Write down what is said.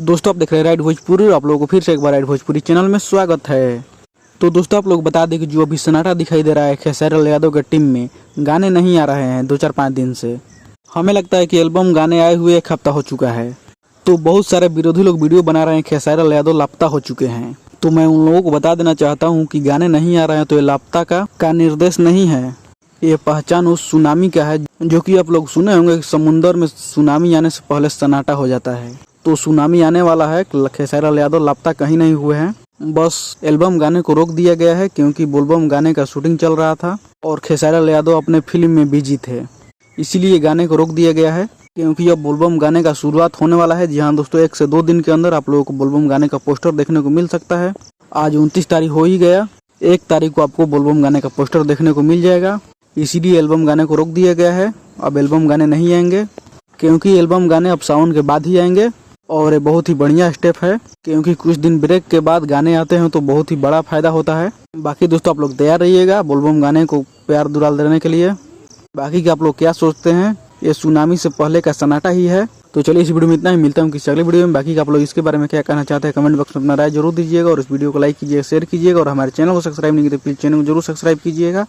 दोस्तों आप देख रहे हैं राइट भोजपुरी और आप लोगों को फिर से एक बार राइट भोजपुरी चैनल में स्वागत है। तो दोस्तों आप लोग बता दें कि जो अभी सन्नाटा दिखाई दे रहा है खेसारी लाल यादव की टीम में, गाने नहीं आ रहे हैं 2-4-5 दिन से। हमें लगता है कि एल्बम गाने आए हुए 1 हफ्ता हो चुका है। तो बहुत सारे विरोधी लोग वीडियो बना रहे हैं खेसारी लाल यादव लापता हो चुके हैं। तो मैं उन लोगों को बता देना चाहता हूँ कि गाने नहीं आ रहे हैं तो ये लापता का निर्देश नहीं है, ये पहचान उस सुनामी का है जो कि आप लोग सुने होंगे कि समुंदर में सुनामी आने से पहले सन्नाटा हो जाता है। तो सुनामी आने वाला है। खेसारी लाल यादव लापता कहीं नहीं हुए हैं, बस एल्बम गाने को रोक दिया गया है क्योंकि बोलबम गाने का शूटिंग चल रहा था और खेसारी लाल यादव अपने फिल्म में बिजी थे, इसीलिए गाने को रोक दिया गया है। क्योंकि अब बोलबम गाने का शुरुआत होने वाला है। जी हाँ दोस्तों, 1 से 2 दिन के अंदर आप लोगों को बोलबम गाने का पोस्टर देखने को मिल सकता है। आज 29 तारीख हो ही गया, 1 तारीख को आपको बोलबम गाने का पोस्टर देखने को मिल जाएगा। इसीलिए एल्बम गाने को रोक दिया गया है। अब एल्बम गाने नहीं आएंगे क्योंकि एल्बम गाने अब सावन के बाद ही आएंगे। और ये बहुत ही बढ़िया स्टेप है क्योंकि कुछ दिन ब्रेक के बाद गाने आते हैं तो बहुत ही बड़ा फायदा होता है। बाकी दोस्तों आप लोग तैयार रहिएगा बोलबम गाने को प्यार दुलाल देने के लिए। बाकी के आप लोग क्या सोचते हैं, ये सुनामी से पहले का सन्नाटा ही है। तो चलिए इस वीडियो में इतना ही, मिलता हूँ किसी अगले वीडियो में। बाकी आप लोग इसके बारे में क्या कहना चाहते हैं कमेंट बॉक्स में अपना राय जरूर दीजिएगा और इस वीडियो को लाइक कीजिएगा, शेयर कीजिएगा और हमारे चैनल को सब्सक्राइब नहीं किया तो प्लीज चैनल को जरूर सब्सक्राइब कीजिएगा।